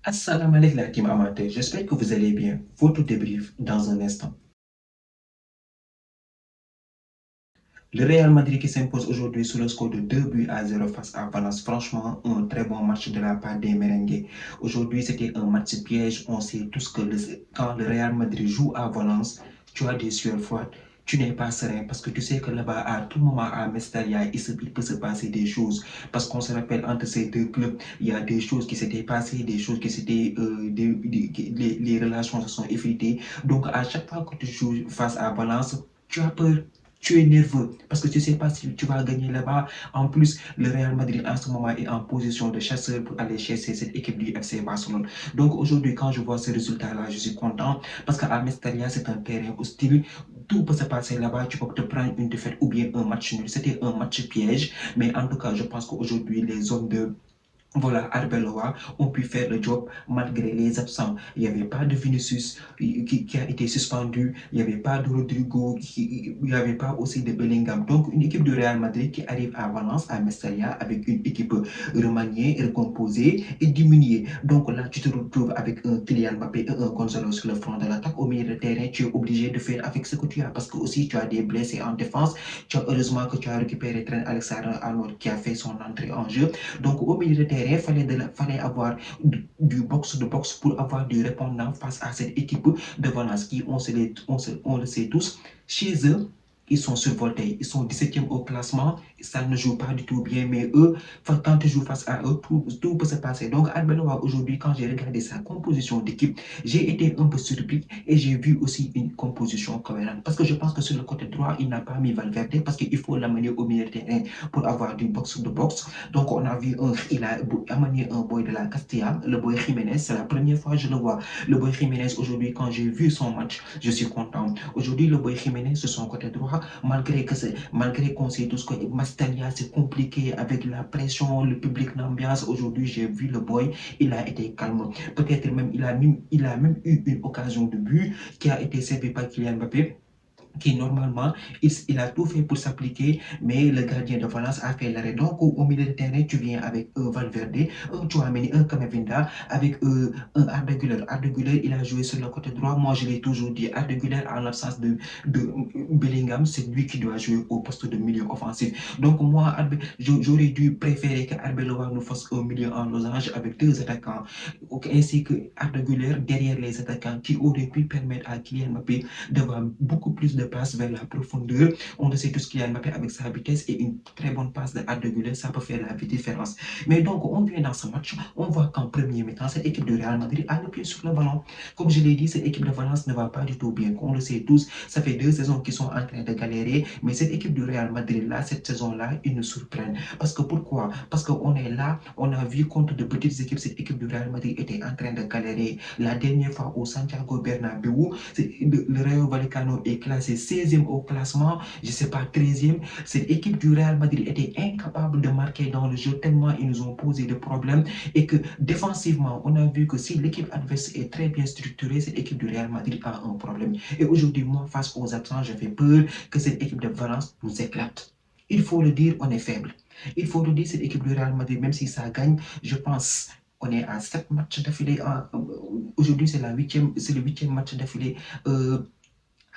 Assalamu alaikum la team amateur, j'espère que vous allez bien. Votre débrief dans un instant. Le Real Madrid qui s'impose aujourd'hui sur le score de 2 buts à 0 face à Valence. Franchement, un très bon match de la part des merengues. Aujourd'hui, c'était un match piège. On sait tous que quand le Real Madrid joue à Valence, tu as des sueurs froides. Tu n'es pas serein parce que tu sais que là-bas, à tout moment, à Mestalla, il peut se passer des choses. Parce qu'on se rappelle, entre ces deux clubs, il y a des choses qui s'étaient passées, des choses qui s'étaient. Les relations se sont effritées. Donc, à chaque fois que tu joues face à Valence, tu as peur. Tu es nerveux parce que tu ne sais pas si tu vas gagner là-bas. En plus, le Real Madrid en ce moment est en position de chasseur pour aller chercher cette équipe du FC Barcelone. Donc aujourd'hui, quand je vois ce résultat-là, je suis content parce qu'à Mestalla, c'est un terrain hostile. Tout peut se passer là-bas. Tu peux te prendre une défaite ou bien un match nul. C'était un match piège. Mais en tout cas, je pense qu'aujourd'hui, les hommes de Arbeloa ont pu faire le job malgré les absents. Il n'y avait pas de Vinicius qui a été suspendu, il n'y avait pas de Rodrigo, il n'y avait pas aussi de Bellingham. Donc une équipe de Real Madrid qui arrive à Valence, à Mestalla, avec une équipe remaniée, recomposée et diminuée. Donc là, tu te retrouves avec un Kylian Mbappé et un Gonzalo sur le front de l'attaque. Au milieu de terrain, tu es obligé de faire avec ce que tu as parce que aussi tu as des blessés en défense. Heureusement que tu as récupéré Trent Alexander-Arnold qui a fait son entrée en jeu. Donc au milieu de terrain, il fallait avoir du box pour avoir du répondant face à cette équipe de Valence qui, on le sait tous, chez eux, ils sont survoltés, ils sont 17e au classement, ça ne joue pas du tout bien, mais eux, quand tu joues face à eux, tout peut se passer. Donc, Arbeloa, aujourd'hui, quand j'ai regardé sa composition d'équipe, j'ai été un peu surpris et j'ai vu aussi une composition cohérente. Parce que je pense que sur le côté droit, il n'a pas mis Valverde parce qu'il faut l'amener au milieu de terrain pour avoir du box-to-box. Donc, on a vu, il a amené un boy de la Castilla, le boy Jiménez. C'est la première fois que je le vois. Le boy Jiménez, aujourd'hui, quand j'ai vu son match, je suis content. Aujourd'hui, le boy Jiménez, sur son côté droit, malgré qu'on sait tous que Mastalia, c'est compliqué avec la pression, le public, l'ambiance. Aujourd'hui, j'ai vu le boy, il a été calme. Peut-être même, il a même eu une occasion de but qui a été servi par Kylian Mbappé qui normalement, il a tout fait pour s'appliquer, mais le gardien de Valence a fait l'arrêt. Donc, au milieu de terrain, tu viens avec un Valverde, un Chouameni, un Camavinga, avec un Arda Güler. Arda Güler, il a joué sur le côté droit. Moi, je l'ai toujours dit, Arda Güler, en l'absence de Bellingham, c'est lui qui doit jouer au poste de milieu offensif. Donc, moi, j'aurais dû préférer que Arbeloa nous fasse un milieu en losange avec deux attaquants, ainsi que Arda Güler derrière les attaquants qui auraient pu permettre à Kylian Mbappé d'avoir beaucoup plus de passes vers la profondeur. On le sait tous qu'il y a Mbappé avec sa vitesse et une très bonne passe de Arda Güler, ça peut faire la différence. Mais donc, on vient dans ce match, on voit qu'en premier mi-temps, cette équipe de Real Madrid a le pied sur le ballon. Comme je l'ai dit, cette équipe de Valence ne va pas du tout bien. On le sait tous, ça fait 2 saisons qu'ils sont en train de galérer, mais cette équipe de Real Madrid là, cette saison-là, ils nous surprennent. Parce que pourquoi? Parce qu'on est là, on a vu contre de petites équipes, cette équipe de Real Madrid était en train de galérer. La dernière fois au Santiago Bernabéu, le Rayo Vallecano est classé 16e au classement, je ne sais pas, 13e. Cette équipe du Real Madrid était incapable de marquer dans le jeu tellement ils nous ont posé des problèmes et que défensivement, on a vu que si l'équipe adverse est très bien structurée, cette équipe du Real Madrid a un problème. Et aujourd'hui, moi, face aux absents, je fais peur que cette équipe de Valence nous éclate. Il faut le dire, on est faible. Il faut le dire, cette équipe du Real Madrid, même si ça gagne, je pense on est à 7 matchs d'affilée. Aujourd'hui, c'est le 8e match d'affilée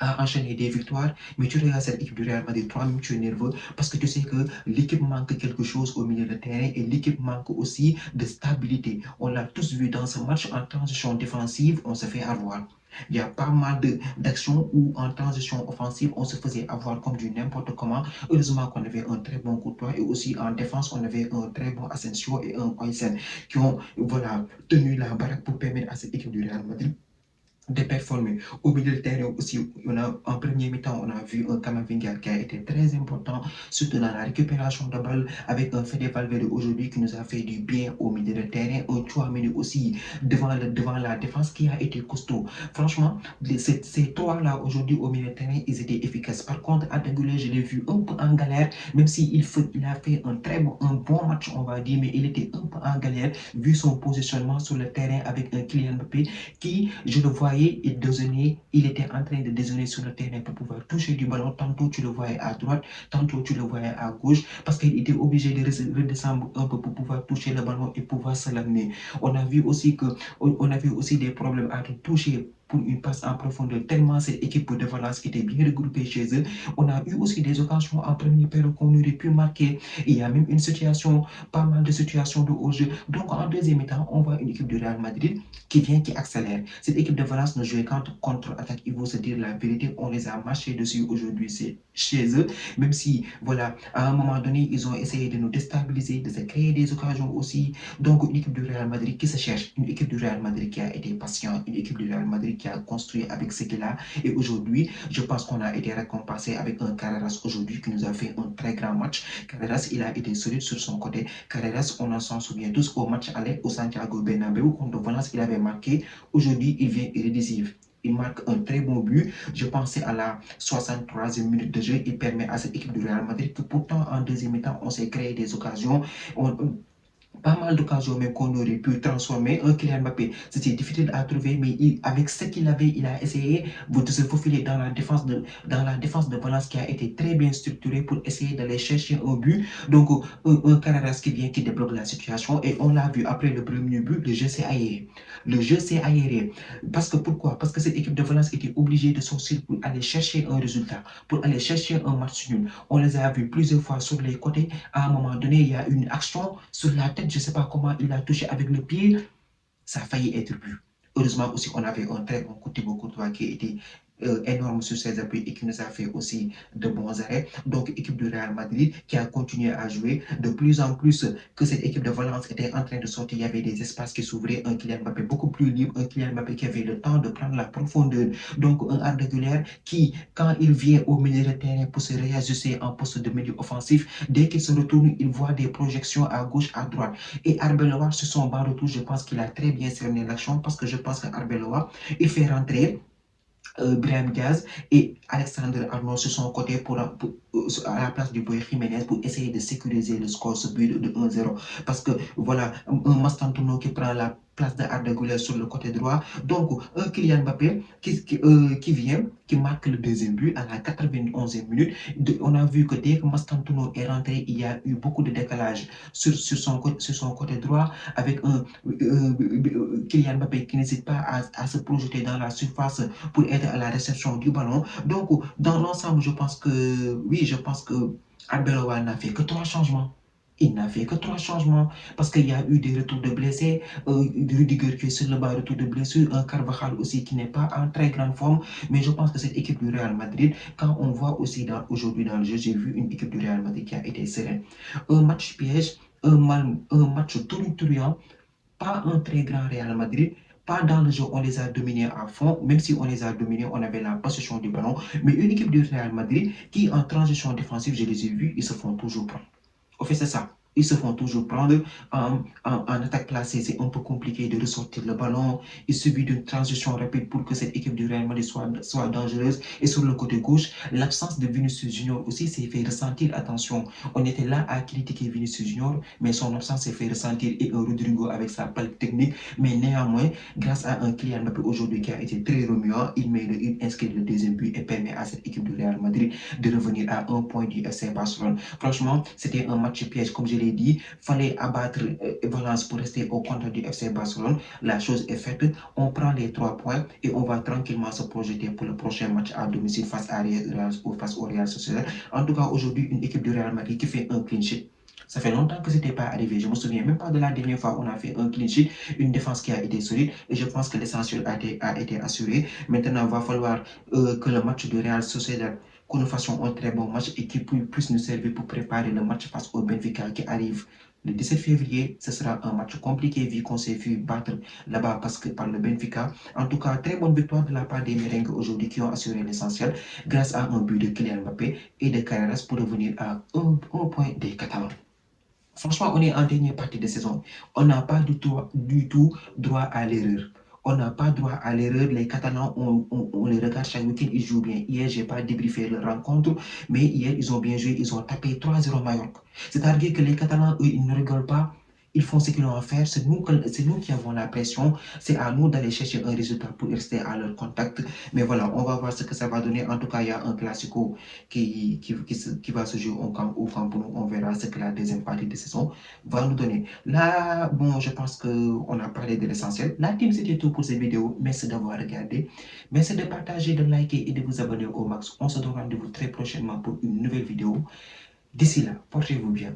à enchaîner des victoires, mais tu regardes cette équipe du Real Madrid, toi-même tu es nerveux parce que tu sais que l'équipe manque quelque chose au milieu de terrain et l'équipe manque aussi de stabilité. On l'a tous vu dans ce match en transition défensive, on se fait avoir. Il y a pas mal d'actions où en transition offensive, on se faisait avoir comme du n'importe comment. Heureusement qu'on avait un très bon Courtois et aussi en défense, on avait un très bon Asensio et un Oysen qui ont tenu la baraque pour permettre à cette équipe du Real Madrid de performer. Au milieu de terrain aussi, en premier mi-temps, on a vu un Camavinga qui a été très important, surtout dans la récupération de balles, avec un Fede Valverde aujourd'hui qui nous a fait du bien au milieu de terrain, un Chouameni aussi devant la défense qui a été costaud. Franchement, ces trois-là aujourd'hui au milieu de terrain, ils étaient efficaces. Par contre, Adegule, je l'ai vu un peu en galère, même s'il a fait un bon match, on va dire, mais il était un peu en galère vu son positionnement sur le terrain avec un Kylian Mbappé qui, je le voyais voyez, il était en train de dézonner sur le terrain pour pouvoir toucher du ballon. Tantôt tu le voyais à droite, tantôt tu le voyais à gauche, parce qu'il était obligé de redescendre un peu pour pouvoir toucher le ballon et pouvoir se l'amener. On a vu aussi des problèmes à toucher pour une passe en profondeur, tellement cette équipe de Valence était bien regroupée chez eux. On a eu aussi des occasions en première période qu'on aurait pu marquer. Il y a même pas mal de situations de haut-jeu. Donc en deuxième temps, on voit une équipe de Real Madrid qui accélère. Cette équipe de Valence ne jouait qu'en contre-attaque. Il faut se dire la vérité, on les a marché dessus aujourd'hui, c'est chez eux. Même si, voilà, à un moment donné, ils ont essayé de nous déstabiliser, de se créer des occasions aussi. Donc une équipe du Real Madrid qui se cherche, une équipe du Real Madrid qui a été patient, une équipe du Real Madrid qui a construit avec ce qu'il a. Et aujourd'hui, je pense qu'on a été récompensé avec un Carreras aujourd'hui qui nous a fait un très grand match. Carreras, il a été solide sur son côté. Carreras, on s'en souvient tous au match aller au Santiago Bernabéu contre Valence, il avait marqué. Aujourd'hui, il vient irrédicible. Il marque un très bon but. Je pensais à la 63e minute de jeu. Il permet à cette équipe du Real Madrid que pourtant en deuxième temps, on s'est créé des occasions. Pas mal d'occasions même qu'on aurait pu transformer. Un Kylian Mbappé, c'était difficile à trouver, mais avec ce qu'il avait, il a essayé de se faufiler dans la défense de Valence qui a été très bien structurée pour essayer d'aller chercher un but. Donc, un Carreras qui vient, qui débloque la situation. Et on l'a vu après le premier but, le jeu s'est aéré. Le jeu s'est aéré. Parce que pourquoi? Parce que cette équipe de Valence était obligée de sortir pour aller chercher un résultat, pour aller chercher un match nul. On les a vus plusieurs fois sur les côtés. À un moment donné, il y a une action sur la tête. Je ne sais pas comment il a touché avec le pied. Ça a failli être but. Heureusement aussi, on avait un très bon coup de Thibaut Courtois qui était énorme sur ses appuis et qui nous a fait aussi de bons arrêts. Donc, équipe du Real Madrid qui a continué à jouer. De plus en plus que cette équipe de Valence était en train de sortir, il y avait des espaces qui s'ouvraient. Un Kylian Mbappé beaucoup plus libre, un Kylian Mbappé qui avait le temps de prendre la profondeur. Donc, un Arda Güler qui, quand il vient au milieu de terrain pour se réajuster en poste de milieu offensif, dès qu'il se retourne, il voit des projections à gauche, à droite. Et Arbeloa, sur son banc de touche, je pense qu'il a très bien cerné l'action parce que je pense qu'Arbeloa, il fait rentrer Brahim Diaz et Alexandre Arnold sur son côté à la place du Boy Jiménez pour essayer de sécuriser le score, ce but de 1-0. Parce que voilà, un Mastantuono qui prend la place de Arda Güler sur le côté droit. Donc, un Kylian Mbappé qui vient, qui marque le deuxième but à la 91e minute. On a vu que dès que Mastantuono est rentré, il y a eu beaucoup de décalage sur son côté droit avec un Kylian Mbappé qui n'hésite pas à se projeter dans la surface pour être à la réception du ballon. Donc, dans l'ensemble, je pense que Arbeloa n'a fait que 3 changements. Il n'a fait que 3 changements parce qu'il y a eu des retours de blessés, Rudiger qui est sur le bas retour de blessure, un Carvajal aussi qui n'est pas en très grande forme. Mais je pense que cette équipe du Real Madrid, quand on voit aussi aujourd'hui dans le jeu, j'ai vu une équipe du Real Madrid qui a été sereine. Un match piège, un match tonitruant, pas un très grand Real Madrid. Pas dans le jeu, on les a dominés à fond. Même si on les a dominés, on avait la possession du ballon. Mais une équipe du Real Madrid qui, en transition défensive, je les ai vus, ils se font toujours prendre. Au fait, c'est ça. Ils se font toujours prendre. En attaque placée, c'est un peu compliqué de ressortir le ballon. Il suffit d'une transition rapide pour que cette équipe du Real Madrid soit dangereuse. Et sur le côté gauche, l'absence de Vinicius Junior aussi s'est fait ressentir. Attention, on était là à critiquer Vinicius Junior, mais son absence s'est fait ressentir et un Rodrigo avec sa palette technique. Mais néanmoins, grâce à un Kylian Mbappé aujourd'hui qui a été très remuant, il inscrit le deuxième but et permet à cette équipe du Real Madrid de revenir à un point du FC Barcelone. Franchement, c'était un match piège, comme je l'ai dit. Fallait abattre Valence pour rester au compte du FC Barcelone. La chose est faite. On prend les 3 points et on va tranquillement se projeter pour le prochain match à domicile face au Real Sociedad. En tout cas, aujourd'hui, une équipe du Real Madrid qui fait un clean sheet. Ça fait longtemps que ce n'était pas arrivé. Je ne me souviens même pas de la dernière fois où on a fait un clean sheet, une défense qui a été solide. Et je pense que l'essentiel a été assuré. Maintenant, il va falloir que le match du Real Sociedad, que nous fassions un très bon match et qui puisse nous servir pour préparer le match face au Benfica qui arrive le 17 février. Ce sera un match compliqué vu qu'on s'est vu battre là-bas par le Benfica. En tout cas, très bonne victoire de la part des Merengues aujourd'hui qui ont assuré l'essentiel grâce à un but de Kylian Mbappé et de Carreras pour revenir à un point des Catalans. Franchement, on est en dernière partie de saison. On n'a pas du tout droit à l'erreur. On n'a pas droit à l'erreur. Les Catalans, on les regarde chaque week-end, ils jouent bien. Hier, je n'ai pas débriefé leur rencontre, mais hier, ils ont bien joué. Ils ont tapé 3-0 Mallorca. C'est-à-dire que les Catalans, eux, ils ne rigolent pas. Ils font ce qu'ils ont à faire, c'est nous qui avons la pression, c'est à nous d'aller chercher un résultat pour rester à leur contact. Mais voilà, on va voir ce que ça va donner. En tout cas, il y a un classico qui va se jouer au Camp Nou. On verra ce que la deuxième partie de saison va nous donner. Là, bon, je pense qu'on a parlé de l'essentiel. La team, c'était tout pour cette vidéo. Merci d'avoir regardé. Merci de partager, de liker et de vous abonner au max. On se donne rendez-vous très prochainement pour une nouvelle vidéo. D'ici là, portez-vous bien.